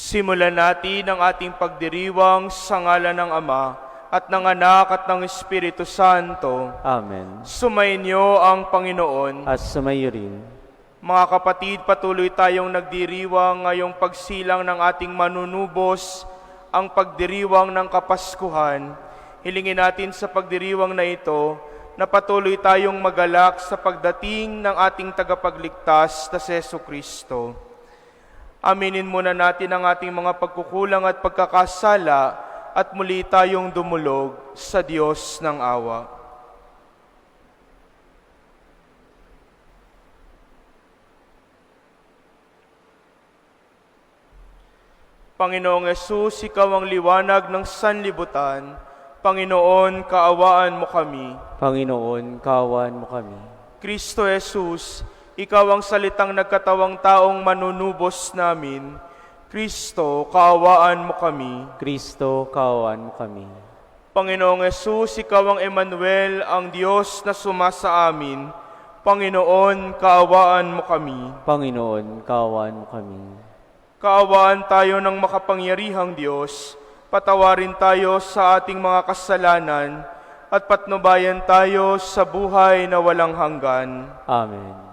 Simulan natin ang ating pagdiriwang sa ngalan ng Ama at ng Anak at ng Espiritu Santo. Amen. Sumainyo ang Panginoon. At sumayo rin. Mga kapatid, patuloy tayong nagdiriwang ngayong pagsilang ng ating manunubos, ang pagdiriwang ng Kapaskuhan. Hilingin natin sa pagdiriwang na ito na patuloy tayong magalak sa pagdating ng ating tagapagligtas na si Jesucristo. Aminin muna natin ang ating mga pagkukulang at pagkakasala at muli tayong dumulog sa Diyos ng awa. Panginoong Yesus, Ikaw ang liwanag ng sanlibutan. Panginoon, kaawaan mo kami. Panginoon, kaawaan mo kami. Kristo Jesus, Ikaw ang salitang nagkatawang taong manunubos namin. Kristo, kaawaan mo kami. Kristo, kaawaan mo kami. Panginoong Yesus, Ikaw ang Emmanuel, ang Diyos na sumasa amin. Panginoon, kaawaan mo kami. Panginoon, kaawaan mo kami. Kaawaan tayo ng makapangyarihang Diyos. Patawarin tayo sa ating mga kasalanan at patnubayan tayo sa buhay na walang hanggan. Amen.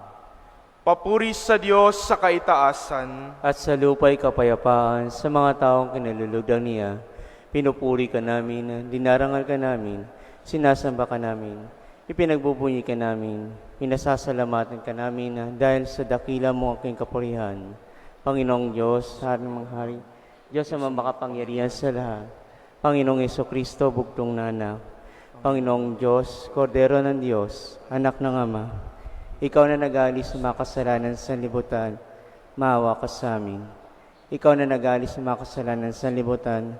Papuri sa Diyos sa kaitaasan. At sa lupa'y kapayapaan sa mga taong kinalulugdan niya. Pinupuri ka namin, dinarangal ka namin, sinasamba ka namin, ipinagbubunyi ka namin, pinasasalamatan ka namin dahil sa dakila mo aking kapurihan. Panginoong Diyos, Hari ng mga hari, Diyos na makapangyarihan sa lahat. Panginoong Jesucristo, bugtong na anak. Panginoong Diyos, Kordero ng Diyos, anak ng Ama. Ikaw na nag-aalis sa mga kasalanan sa libutan, maawa ka sa amin. Ikaw na nag-aalis sa mga kasalanan sa libutan,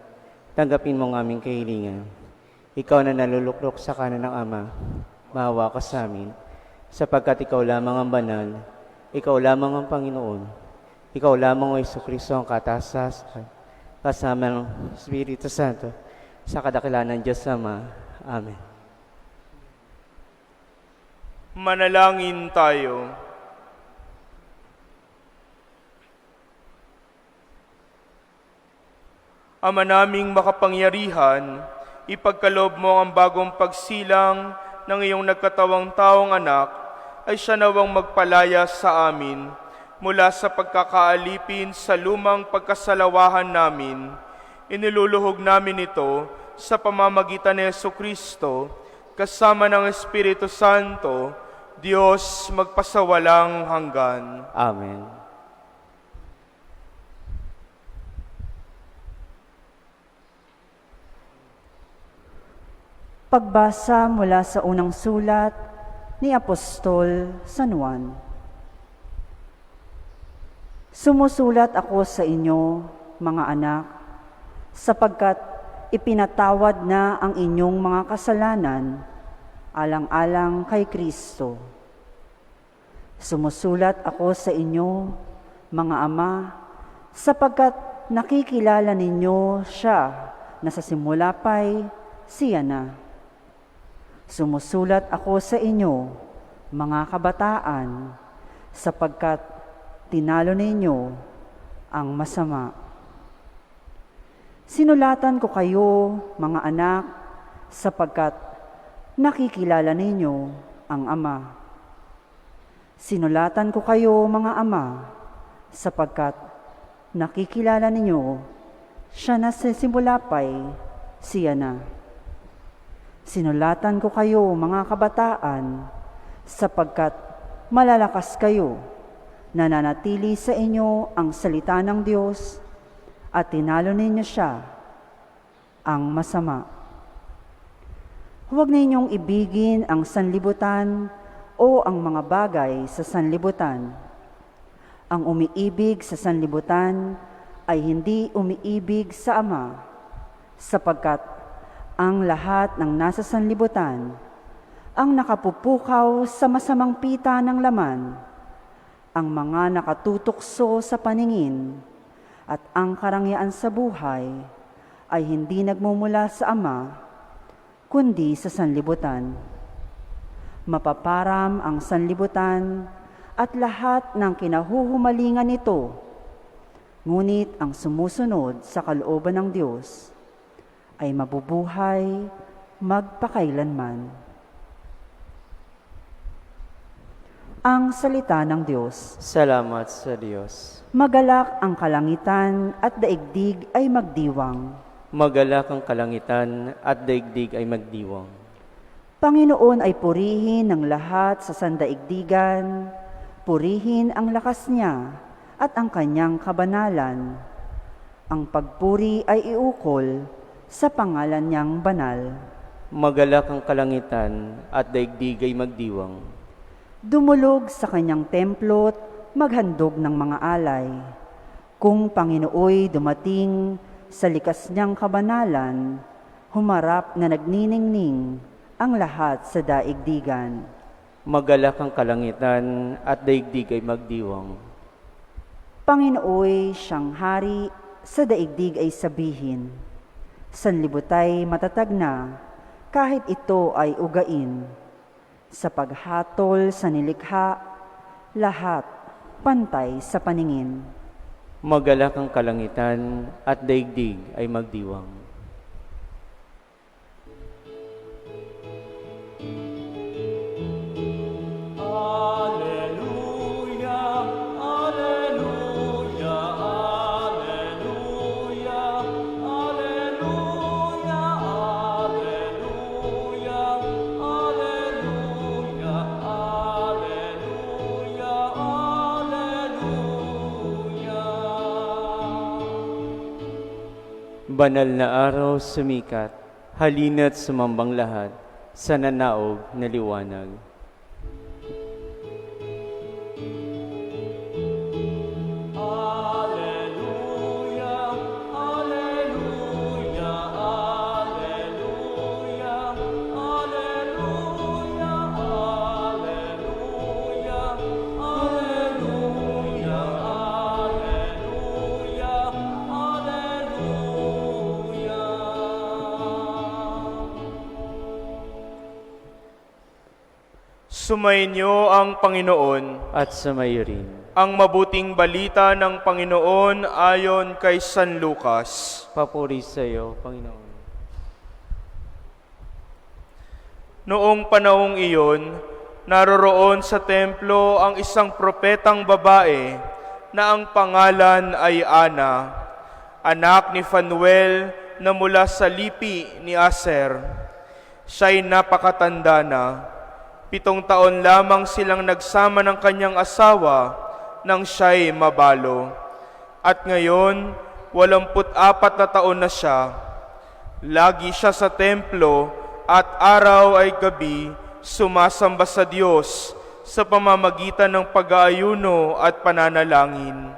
tanggapin mo ang aming kahilingan. Ikaw na naluluklok sa kanan ng Ama, maawa ka sa amin. Sapagkat ikaw lamang ang banal, ikaw lamang ang Panginoon, ikaw lamang ang Jesucristo ang katasasan, kasama ng Espiritu Santo, sa kadakilaan ng Diyos Ama. Amen. Manalangin tayo. Ama naming makapangyarihan, ipagkaloob mo ang bagong pagsilang ng iyong nagkatawang taong anak, ay siya nawang magpalaya sa amin mula sa pagkakaalipin sa lumang pagkasalawahan namin. Iniluluhog namin ito sa pamamagitan ni Jesucristo, kasama ng Espiritu Santo, Diyos magpasawalang hanggan. Amen. Pagbasa mula sa unang sulat ni Apostol San Juan. Sumusulat ako sa inyo, mga anak, sapagkat ipinatawad na ang inyong mga kasalanan alang-alang kay Kristo. Sumusulat ako sa inyo, mga ama, sapagkat nakikilala ninyo siya na sa simula pa'y siya na. Sumusulat ako sa inyo, mga kabataan, sapagkat tinalo ninyo ang masama. Sinulatan ko kayo, mga anak, sapagkat nakikilala ninyo ang Ama. Sinulatan ko kayo, mga ama, sapagkat nakikilala ninyo siya na sa simula pa'y siya na. Sinulatan ko kayo, mga kabataan, sapagkat malalakas kayo, nananatili sa inyo ang salita ng Diyos, at tinalo ninyo siya, ang masama. Huwag ninyong ibigin ang sanlibutan o ang mga bagay sa sanlibutan. Ang umiibig sa sanlibutan ay hindi umiibig sa Ama, sapagkat ang lahat ng nasa sanlibutan ang nakapupukaw sa masamang pita ng laman, ang mga nakatutukso sa paningin, at ang karangyaan sa buhay ay hindi nagmumula sa Ama, kundi sa sanlibutan. Mapaparam ang sanlibutan at lahat ng kinahuhumalingan nito. Ngunit ang sumusunod sa kalooban ng Diyos ay mabubuhay magpakailanman. Ang salita ng Diyos. Salamat sa Diyos. Magalak ang kalangitan at daigdig ay magdiwang. Magalak ang kalangitan at daigdig ay magdiwang. Panginoon ay purihin ng lahat sa sandaigdigan, purihin ang lakas niya at ang kanyang kabanalan. Ang pagpuri ay iukol sa pangalan niyang banal. Magalak ang kalangitan at daigdig ay magdiwang. Dumulog sa kanyang templo't maghandog ng mga alay. Kung Panginooy dumating sa likas niyang kabanalan, humarap na nagniningning ang lahat sa daigdigan. Magalak ang kalangitan at daigdig ay magdiwang. Panginooy siyang hari, sa daigdig ay sabihin. Sanlibutay matatag na, kahit ito ay ugain. Sa paghatol sa nilikha, lahat pantay sa paningin. Magalak ang kalangitan at daigdig ay magdiwang. Banal na araw sumikat, halina't sumambang lahat sa nanaog na liwanag. Sumainyo ang Panginoon. At sumayo rin. Ang mabuting balita ng Panginoon ayon kay San Lucas. Papuri sa iyo, Panginoon. Noong panahong iyon, naroroon sa templo ang isang propetang babae na ang pangalan ay Ana, anak ni Fanuel na mula sa lipi ni Aser. Siya'y napakatanda na. 7 taon lamang silang nagsama ng kanyang asawa nang siya'y mabalo. At ngayon, 84 na taon na siya. Lagi siya sa templo at araw ay gabi sumasamba sa Diyos sa pamamagitan ng pag-aayuno at pananalangin.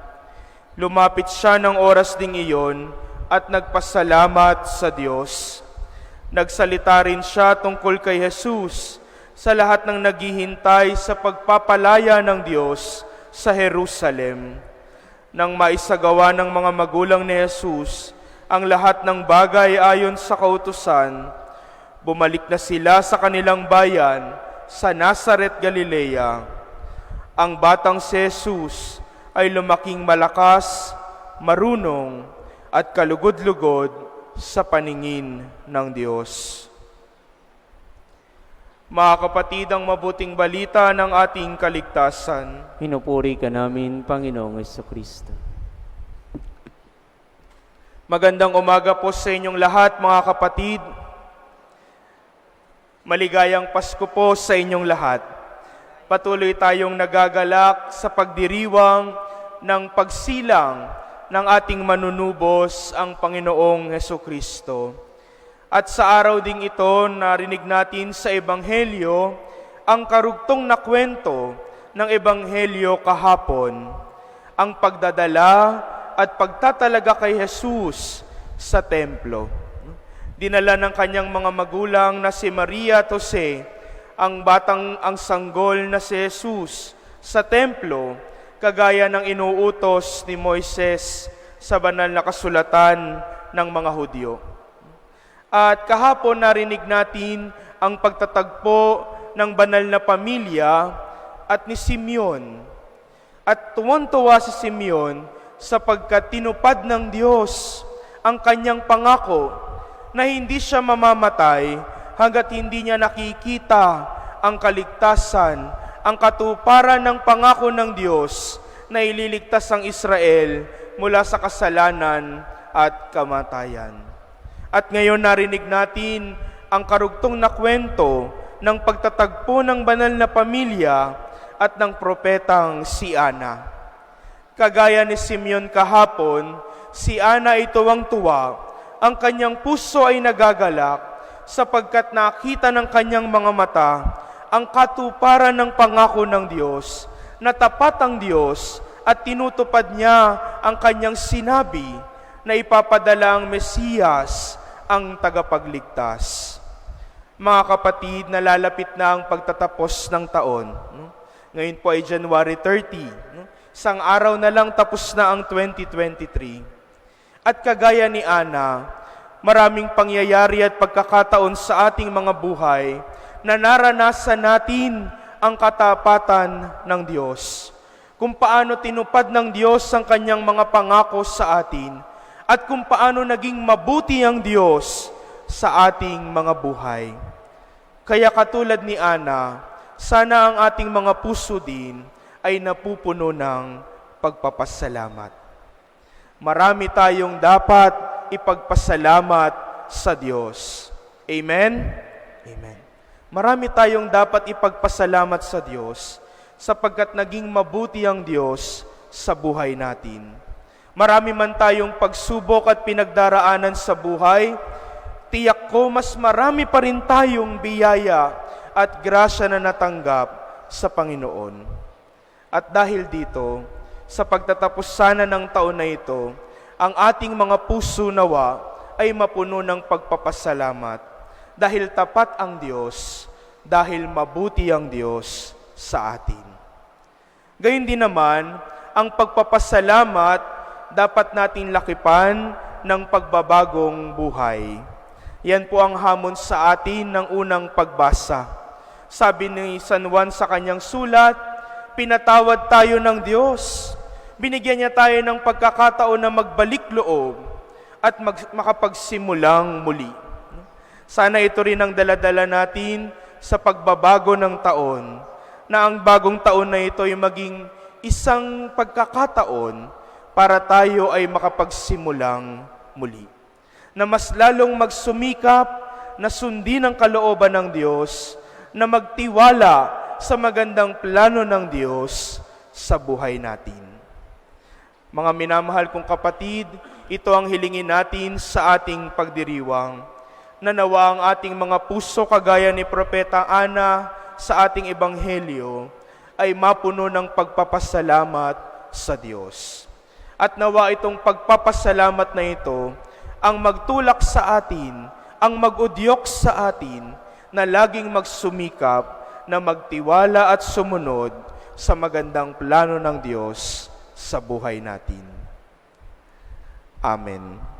Lumapit siya ng oras ding iyon at nagpasalamat sa Diyos. Nagsalita rin siya tungkol kay Jesus sa lahat ng naghihintay sa pagpapalaya ng Diyos sa Jerusalem. Nang maisagawa ng mga magulang ni Jesus ang lahat ng bagay ayon sa kautusan, bumalik na sila sa kanilang bayan sa Nazaret, Galilea. Ang batang si Jesus ay lumaking malakas, marunong at kalugod-lugod sa paningin ng Diyos. Mga kapatid, ang mabuting balita ng ating kaligtasan. Pinupuri ka namin, Panginoong Jesucristo. Magandang umaga po sa inyong lahat, mga kapatid. Maligayang Pasko po sa inyong lahat. Patuloy tayong nagagalak sa pagdiriwang ng pagsilang ng ating manunubos, ang Panginoong Jesucristo. At sa araw ding ito, narinig natin sa Ebanghelyo ang karugtong na kwento ng Ebanghelyo kahapon, ang pagdadala at pagtatalaga kay Jesus sa templo. Dinala ng kanyang mga magulang na si Maria at Jose ang sanggol na si Jesus sa templo, kagaya ng inuutos ni Moises sa banal na kasulatan ng mga Hudyo. At kahapon narinig natin ang pagtatagpo ng banal na pamilya at ni Simeon. At tuwan-tuwa si Simeon sapagkat tinupad ng Diyos ang kanyang pangako na hindi siya mamamatay hanggat hindi niya nakikita ang kaligtasan, ang katuparan ng pangako ng Diyos na ililigtas ang Israel mula sa kasalanan at kamatayan. At ngayon narinig natin ang karugtong na kwento ng pagtatagpo ng banal na pamilya at ng propetang si Ana. Kagaya ni Simeon kahapon, si Ana ay tuwang-tuwa, ang kanyang puso ay nagagalak sapagkat nakita ng kanyang mga mata ang katuparan ng pangako ng Diyos, na tapat ang Diyos at tinutupad niya ang kanyang sinabi na ipapadala ang Mesiyas, ang tagapagligtas. Mga kapatid, nalalapit na ang pagtatapos ng taon. Ngayon po ay January 30. Isang araw na lang tapos na ang 2023. At kagaya ni Ana, maraming pangyayari at pagkakataon sa ating mga buhay na naranasan natin ang katapatan ng Diyos. Kung paano tinupad ng Diyos ang kanyang mga pangako sa atin at kung paano naging mabuti ang Diyos sa ating mga buhay. Kaya katulad ni Ana, sana ang ating mga puso din ay napupuno ng pagpapasalamat. Marami tayong dapat ipagpasalamat sa Diyos. Amen? Amen. Marami tayong dapat ipagpasalamat sa Diyos sapagkat naging mabuti ang Diyos sa buhay natin. Marami man tayong pagsubok at pinagdaraanan sa buhay, tiyak ko mas marami pa rin tayong biyaya at grasya na natanggap sa Panginoon. At dahil dito, sa pagtatapos sana ng taon na ito, ang ating mga puso nawa ay mapuno ng pagpapasalamat dahil tapat ang Diyos, dahil mabuti ang Diyos sa atin. Gayun din naman, ang pagpapasalamat dapat natin lakipan ng pagbabagong buhay. Yan po ang hamon sa atin ng unang pagbasa. Sabi ni San Juan sa kanyang sulat, pinatawad tayo ng Diyos. Binigyan niya tayo ng pagkakataon na magbalik loob at makapagsimulang muli. Sana ito rin ang daladala natin sa pagbabago ng taon, na ang bagong taon na ito ay maging isang pagkakataon para tayo ay makapagsimulang muli. Na mas lalong magsumikap na sundin ang kalooban ng Diyos, na magtiwala sa magandang plano ng Diyos sa buhay natin. Mga minamahal kong kapatid, ito ang hilingin natin sa ating pagdiriwang. Nanawa ang ating mga puso kagaya ni Propeta Ana sa ating ebanghelyo ay mapuno ng pagpapasalamat sa Diyos. At nawa itong pagpapasalamat na ito ang magtulak sa atin, ang mag-udyok sa atin na laging magsumikap na magtiwala at sumunod sa magandang plano ng Diyos sa buhay natin. Amen.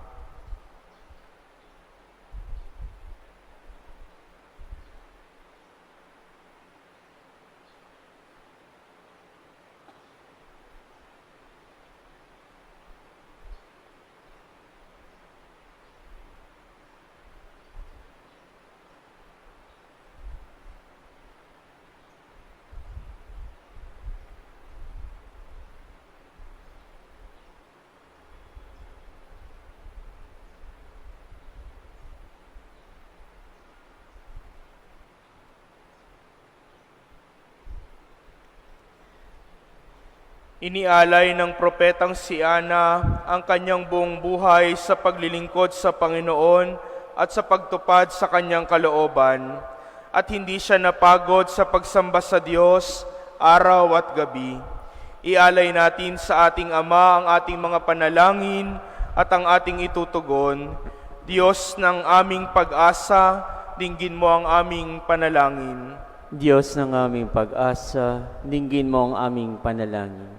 Inialay ng propetang si Ana ang kanyang buong buhay sa paglilingkod sa Panginoon at sa pagtupad sa kanyang kalooban, at hindi siya napagod sa pagsamba sa Diyos araw at gabi. Ialay natin sa ating Ama ang ating mga panalangin at ang ating itutugon. Diyos ng aming pag-asa, dinggin mo ang aming panalangin. Diyos ng aming pag-asa, dinggin mo ang aming panalangin.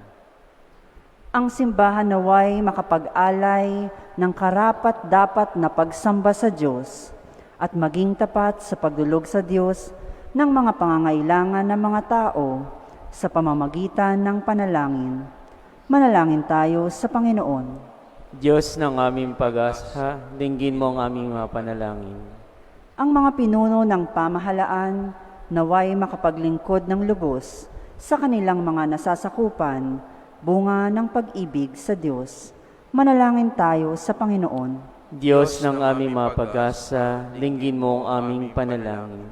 Ang simbahan naway makapag-alay ng karapat-dapat na pagsamba sa Diyos at maging tapat sa pagdulog sa Diyos ng mga pangangailangan ng mga tao sa pamamagitan ng panalangin. Manalangin tayo sa Panginoon. Diyos ng aming pag-asa, dinggin mo ang aming mga panalangin. Ang mga pinuno ng pamahalaan naway makapaglingkod ng lubos sa kanilang mga nasasakupan, bunga ng pag-ibig sa Diyos. Manalangin tayo sa Panginoon. Diyos ng aming mga pag-asa, dinggin mo ang aming panalangin.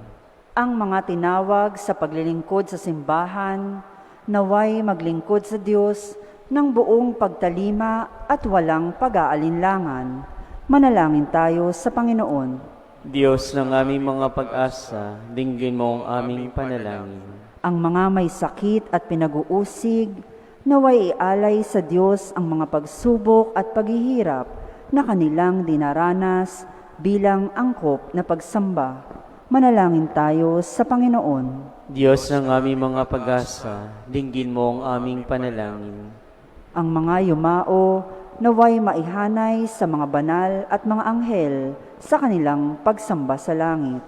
Ang mga tinawag sa paglilingkod sa simbahan, naway maglingkod sa Diyos ng buong pagtalima at walang pag-aalinlangan. Manalangin tayo sa Panginoon. Diyos ng aming mga pag-asa, dinggin mo ang aming panalangin. Ang mga may sakit at pinag-uusig, naway ialay sa Diyos ang mga pagsubok at paghihirap na kanilang dinaranas bilang angkop na pagsamba. Manalangin tayo sa Panginoon. Diyos ng aming mga pag-asa, dinggin mo ang aming panalangin. Ang mga yumao naway maihanay sa mga banal at mga anghel sa kanilang pagsamba sa langit.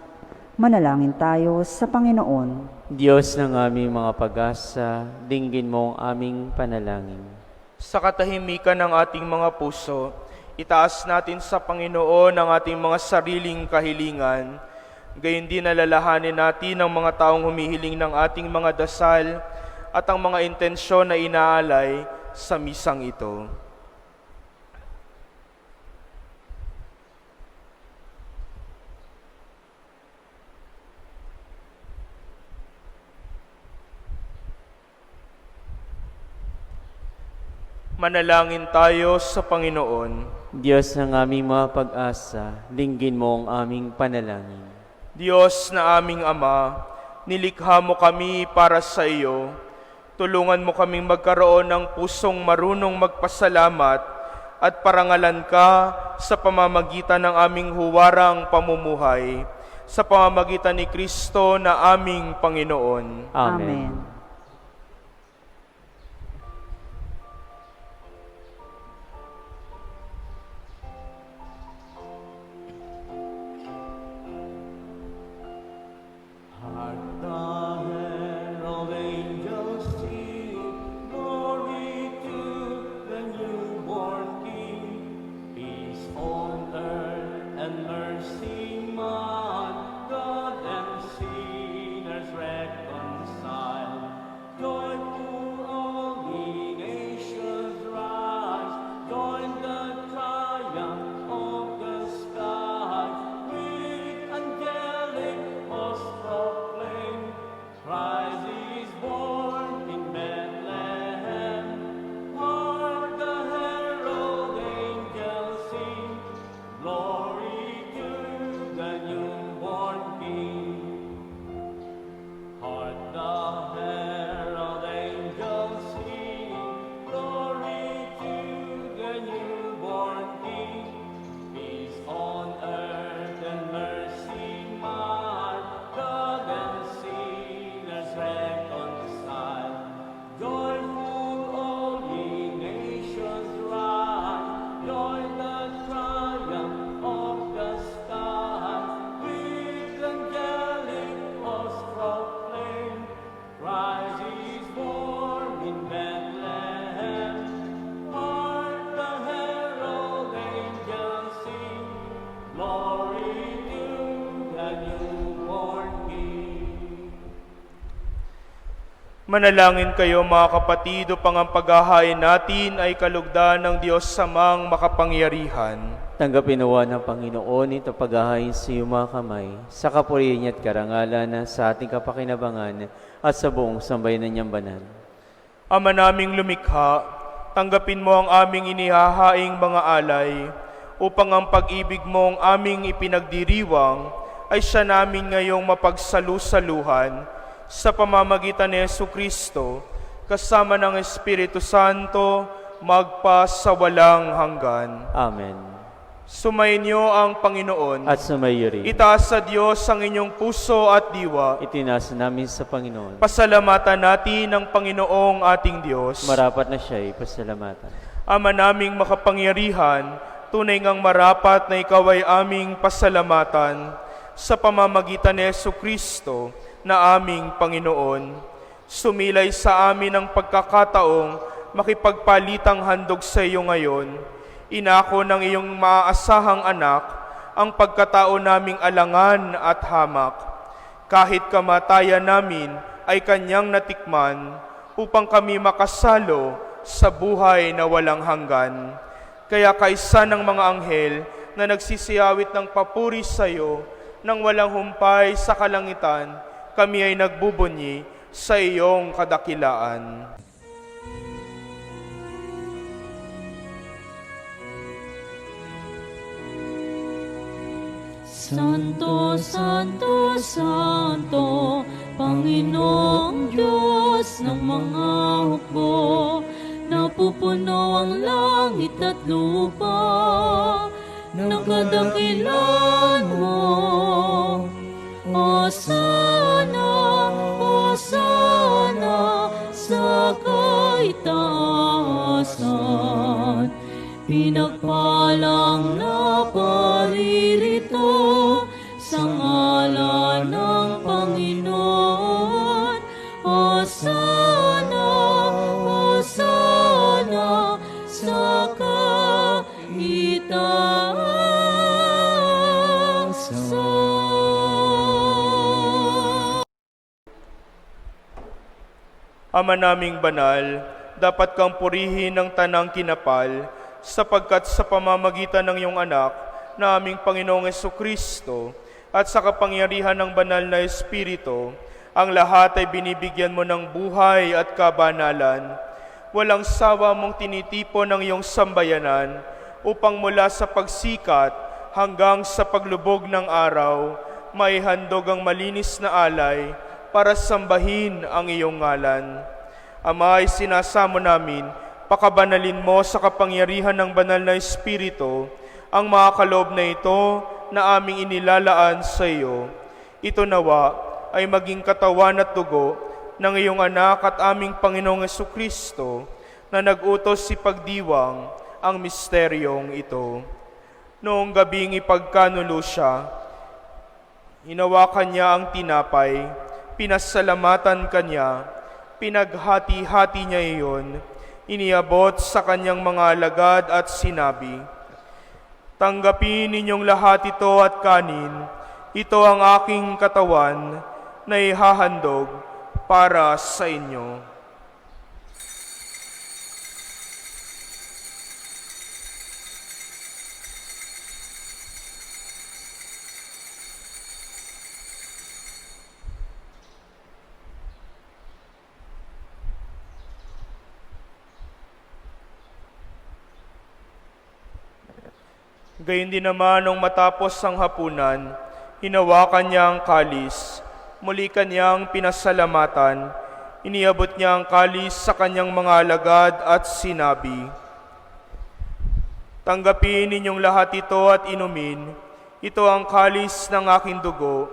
Manalangin tayo sa Panginoon. Diyos ng aming mga pag-asa, dinggin mo ang aming panalangin. Sa katahimikan ng ating mga puso, itaas natin sa Panginoon ang ating mga sariling kahilingan. Gayon din alalahanin natin ang mga taong humihiling ng ating mga dasal at ang mga intensyon na inaalay sa misang ito. Manalangin tayo sa Panginoon. Diyos ng aming mga pag-asa, dinggin mo ang aming panalangin. Diyos na aming Ama, nilikha mo kami para sa iyo. Tulungan mo kaming magkaroon ng pusong marunong magpasalamat at parangalan ka sa pamamagitan ng aming huwarang pamumuhay, sa pamamagitan ni Kristo na aming Panginoon. Amen. Manalangin kayo mga kapatid upang ang paghahain natin ay kalugdan ng Diyos samang makapangyarihan. Tanggapin nawa ng Panginoon ito paghahain sa iyong mga kamay, sa kapurihan niya at karangalan sa ating kapakinabangan at sa buong sambayanan niyang banal. Ama naming lumikha, tanggapin mo ang aming inihahaing mga alay, upang ang pag-ibig mong aming ipinagdiriwang ay siya namin ngayong mapagsalusaluhan sa pamamagitan ni Jesucristo, kasama ng Espiritu Santo, magpa sa walang hanggan. Amen. Sumainyo ang Panginoon. At sumayo rin. Itaas sa Diyos ang inyong puso at diwa. Itinasa namin sa Panginoon. Pasalamatan natin ang Panginoong ating Diyos. Marapat na siya'y pasalamatan. Ama naming makapangyarihan, tunay ngang marapat na ikaw ay aming pasalamatan sa pamamagitan ni Jesucristo na aming Panginoon. Sumilay sa amin ang pagkakataong makipagpalitang handog sa iyo ngayon, inako ng iyong maaasahang anak ang pagkatao naming alangan at hamak. Kahit kamatayan namin ay kanyang natikman upang kami makasalo sa buhay na walang hanggan. Kaya kaisa ng mga anghel na nagsisiyawit ng papuri sa iyo nang walang humpay sa kalangitan, kami ay nagbubunyi sa iyong kadakilaan. Santo, Santo, Santo, Panginoong Diyos ng mga hukbo, napupuno ang langit at lupa ng kadakilan mo. Hosana, Hosana, sa kaitaasan. Pinagpalang na paririto sa ngalan ng Panginoon. Hosana, Hosana, sa kaitaasan. Ama naming banal, dapat kang purihin ng tanang kinapal, sapagkat sa pamamagitan ng iyong anak, na aming Panginoong Jesucristo, at sa kapangyarihan ng banal na Espiritu, ang lahat ay binibigyan mo ng buhay at kabanalan. Walang sawa mong tinitipon ng iyong sambayanan, upang mula sa pagsikat hanggang sa paglubog ng araw, may handog ang malinis na alay para sambahin ang iyong ngalan. Ama, ay sinasamo namin, pakabanalin mo sa kapangyarihan ng banal na Espiritu ang mga kaloob na ito na aming inilalaan sa iyo. Ito nawa ay maging katawan at dugo ng iyong anak at aming Panginoong Jesucristo na nag-utos si pagdiwang ang misteryong ito. Noong gabing ipagkanulo siya, hinawakan niya ang tinapay, pinasalamatan kanya, pinaghati-hati niya iyon, iniabot sa kanyang mga alagad at sinabi, "Tanggapin ninyong lahat ito at kanin, ito ang aking katawan na ihahandog para sa inyo." Gayun din naman nung matapos ang hapunan, hinawakan niya ang kalis, muli kanyang pinasalamatan, iniabot niya ang kalis sa kanyang mga alagad at sinabi, "Tanggapin ninyong lahat ito at inumin, ito ang kalis ng aking dugo,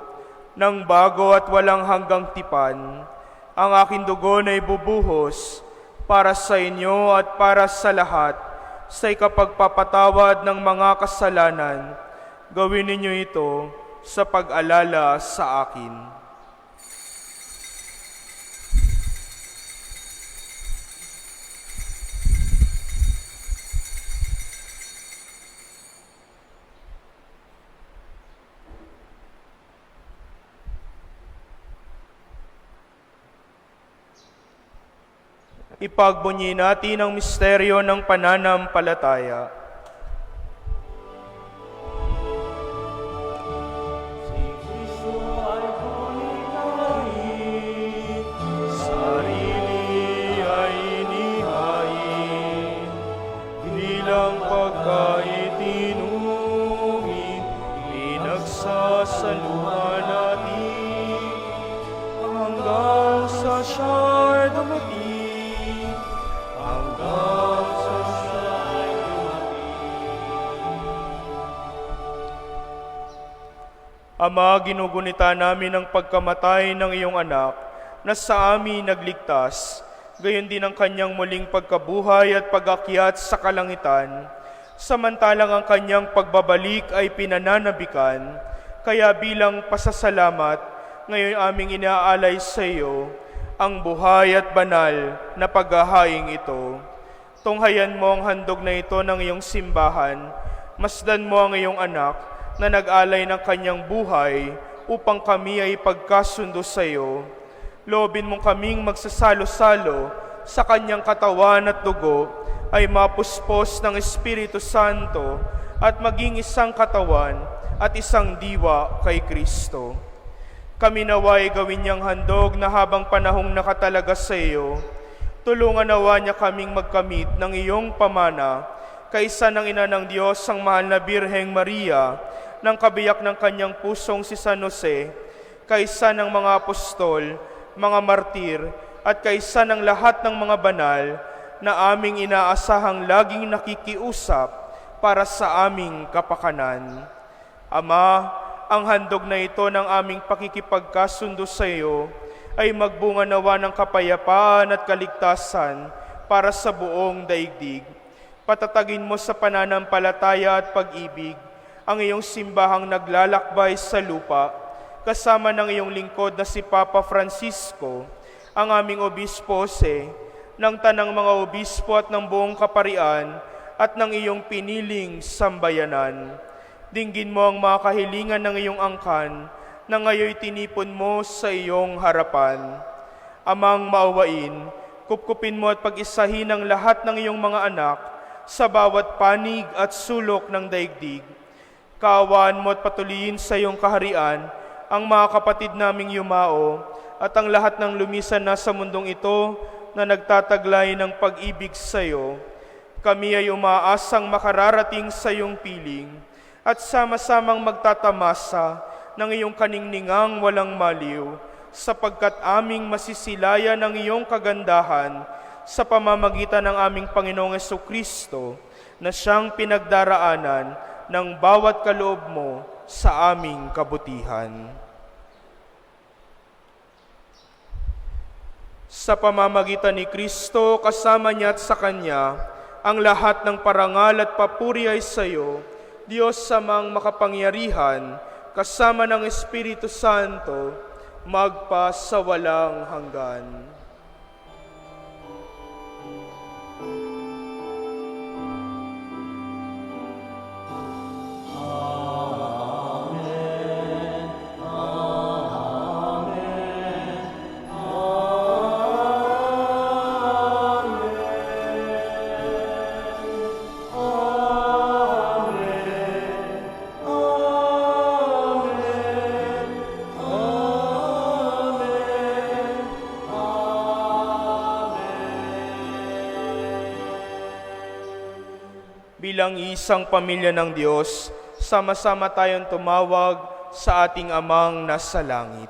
ng bago at walang hanggang tipan, ang aking dugo na ibubuhos para sa inyo at para sa lahat, sa ikapagpapatawad ng mga kasalanan. Gawin ninyo ito sa pag-alala sa akin." Ipagbunyi natin ang misteryo ng pananampalataya. Si Kristo ay buhay, sarili ay inihain, bilang pagkaitinumin, pinagsasaluhan natin, hanggang sa siya'y dumating. Ama, ginugunita namin ang pagkamatay ng iyong anak na sa amin nagligtas, gayon din ang kanyang muling pagkabuhay at pag-akyat sa kalangitan, samantalang ang kanyang pagbabalik ay pinananabikan. Kaya bilang pasasalamat, ngayon aming inaalay sa iyo ang buhay at banal na paghahaing ito. Tunghayan mo ang handog na ito ng iyong simbahan, masdan mo ang iyong anak na nag-alay ng kanyang buhay upang kami ay pagkasundo sa iyo. Loobin mong kaming magsasalo-salo sa kanyang katawan at dugo ay mapuspos ng Espiritu Santo at maging isang katawan at isang diwa kay Kristo. Kami naway gawin niyang handog na habang panahong nakatalaga sa iyo, tulungan nawa niya kaming magkamit ng iyong pamana, kaysa ng ina ng Diyos ang mahal na Birheng Maria, ng kabiyak ng kanyang pusong si San Jose, kaysa ng mga apostol, mga martir, at kaysa ng lahat ng mga banal na aming inaasahang laging nakikiusap para sa aming kapakanan. Ama, ang handog na ito ng aming pakikipagkasundo sa iyo ay magbunga nawa ng kapayapaan at kaligtasan para sa buong daigdig. Patatagin mo sa pananampalataya at pag-ibig ang iyong simbahang naglalakbay sa lupa, kasama ng iyong lingkod na si Papa Francisco, ang aming obispo Jose, ng tanang mga obispo at ng buong kaparian, at ng iyong piniling sambayanan. Dinggin mo ang mga kahilingan ng iyong angkan na ngayoy tinipon mo sa iyong harapan. Amang maawain, kupkupin mo at pag-isahin ang lahat ng iyong mga anak sa bawat panig at sulok ng daigdig. Kaawaan mo at patuloyin sa iyong kaharian ang mga kapatid naming yumao at ang lahat ng lumisan na sa mundong ito na nagtataglay ng pag-ibig sa iyo. Kami ay umaasang makararating sa iyong piling at sama-samang magtatamasa ng iyong kaningningang walang maliw, sapagkat aming masisilayan ang iyong kagandahan sa pamamagitan ng aming Panginoong Jesucristo, na siyang pinagdaraanan ng bawat kaloob mo sa aming kabutihan. Sa pamamagitan ni Kristo, kasama niya at sa Kanya, ang lahat ng parangal at papuri ay sa iyo, Diyos samang makapangyarihan, kasama ng Espiritu Santo, magpa sa walang hanggan. Bilang isang pamilya ng Diyos, sama-sama tayong tumawag sa ating Amang nasa langit.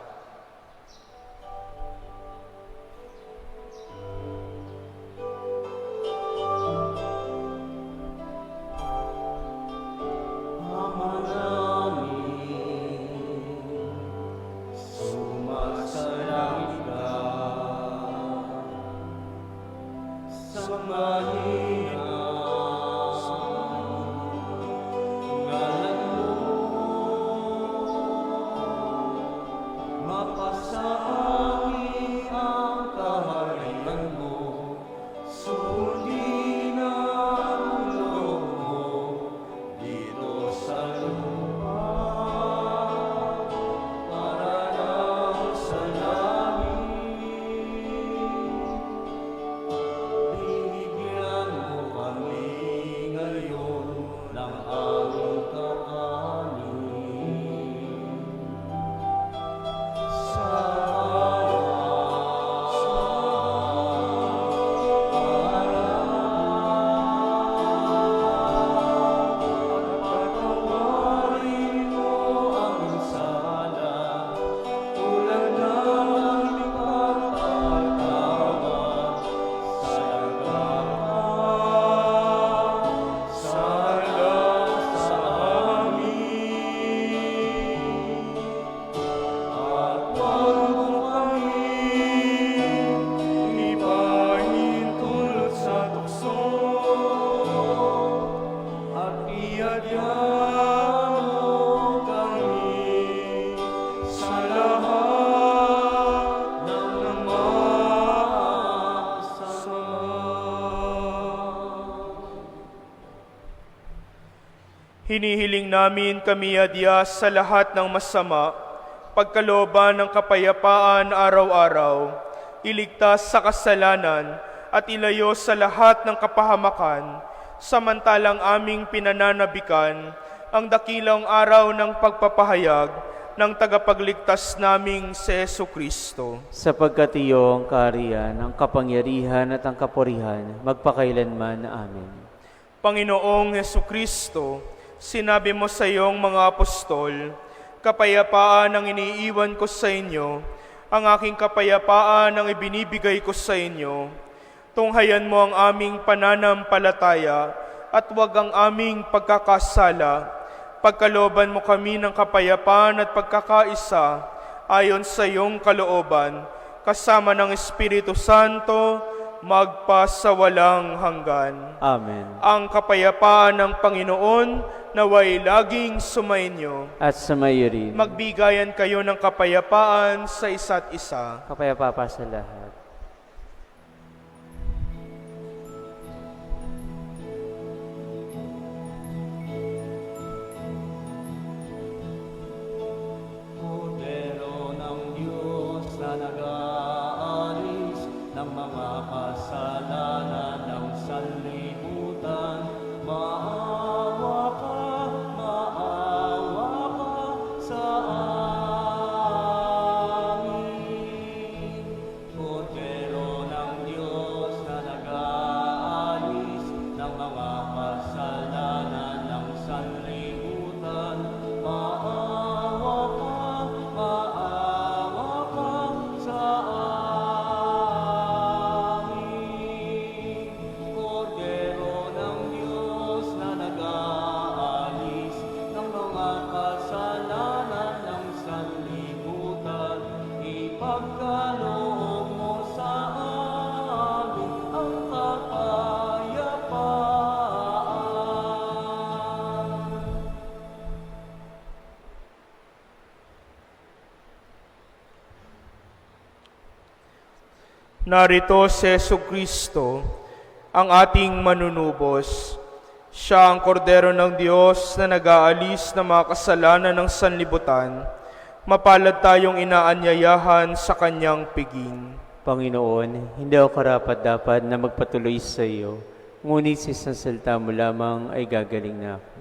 Hinihiling namin kami adya sa lahat ng masama, pagkalooban ng kapayapaan araw-araw, iligtas sa kasalanan at ilayo sa lahat ng kapahamakan, samantalang aming pinananabikan ang dakilang araw ng pagpapahayag ng tagapagligtas naming si Jesucristo. Sapagkat iyo ang kaharian, ang kapangyarihan at ang kapurihan, magpakailanman. Amen. Panginoong Jesucristo, sinabi mo sa iyong mga apostol, kapayapaan ang iniiwan ko sa inyo, ang aking kapayapaan ang ibinibigay ko sa inyo. Tunghayan mo ang aming pananampalataya at huwag ang aming pagkakasala. Pagkalooban mo kami ng kapayapaan at pagkakaisa ayon sa iyong kalooban, kasama ng Espiritu Santo, magpasawalang hanggan. Amen. Ang kapayapaan ng Panginoon naway laging sumainyo. At sa mayo rin, Magbigayan kayo ng kapayapaan sa isa't isa. kapayapa pa sa lahat. Kordero ng Diyos na nag-aalis ng mga kasalanan ng sanlibutan, maawa ka sa amin. Kordero ng Diyos na nag-aalis ng mga kasalanan ng sanlibutan, maawa ka sa amin. Kordero ng Diyos na nag-aalis ng mga kasalanan ng sanlibutan, ipagkaloob mo sa amin ang kapayapaan. Narito si Jesucristo, ang ating manunubos. Siya ang kordero ng Diyos na nag-aalis ng mga kasalanan ng sanlibutan. Mapalad tayong inaanyayahan sa kanyang piging. Panginoon, hindi ako karapat-dapat na magpatuloy sa iyo, ngunit sa isang salita mo lamang ay gagaling na ako.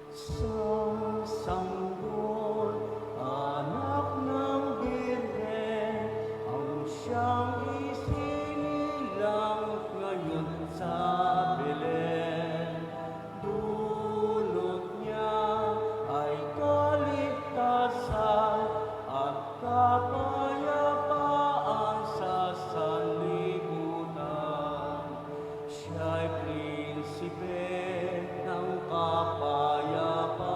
Sa sanggol, anak ng Birhen, ang siyang isinilang ngayon sa Belen. Dulot niya ay kaligtasan at kapayapaan sa sanlibutan. Siya'y prinsipe ng kapayapaan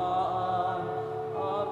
at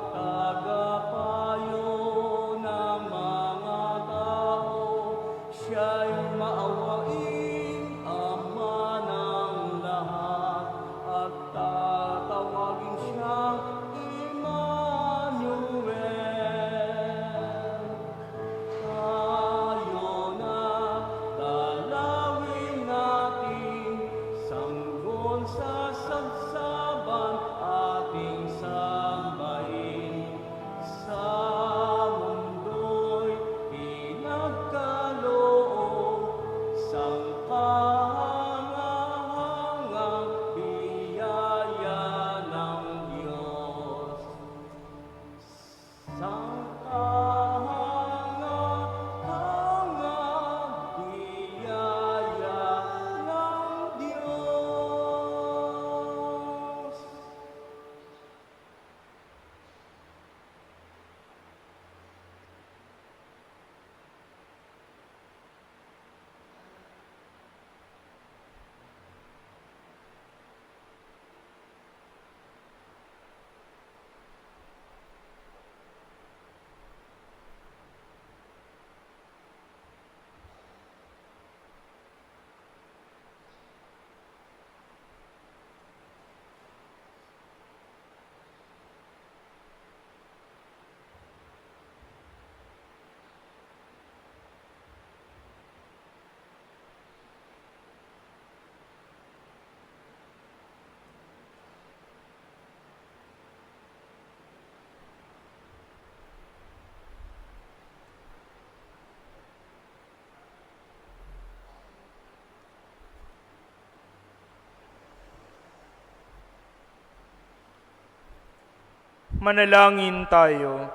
Manalangin tayo.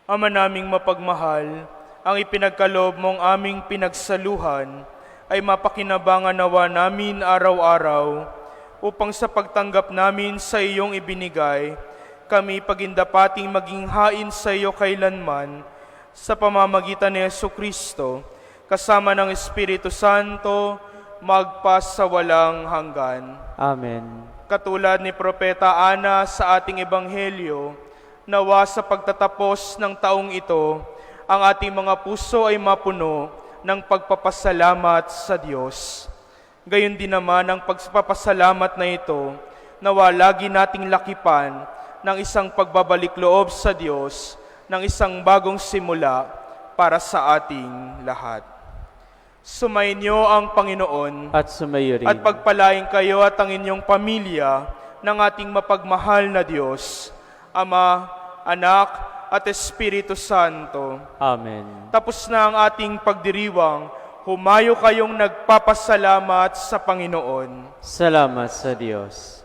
Ama naming mapagmahal, ang ipinagkaloob mong aming pinagsaluhan ay mapakinabangan nawa namin araw-araw upang sa pagtanggap namin sa iyong ibinigay, kami pagindapating maging hain sa iyo kailanman sa pamamagitan ni Jesucristo, kasama ng Espiritu Santo, magpas sa walang hanggan. Amen. Katulad ni Propeta Ana sa ating ebanghelyo, nawa sa pagtatapos ng taong ito, ang ating mga puso ay mapuno ng pagpapasalamat sa Diyos. Gayon din naman ang pagpapasalamat na ito, nawa lagi nating lakipan ng isang pagbabalik loob sa Diyos, ng isang bagong simula para sa ating lahat. Sumainyo ang Panginoon At sumayo rin. at pagpalain kayo at ang inyong pamilya ng ating mapagmahal na Diyos, Ama, Anak, at Espiritu Santo. Amen. Tapos na ang ating pagdiriwang, humayo kayong nagpapasalamat sa Panginoon. Salamat sa Diyos.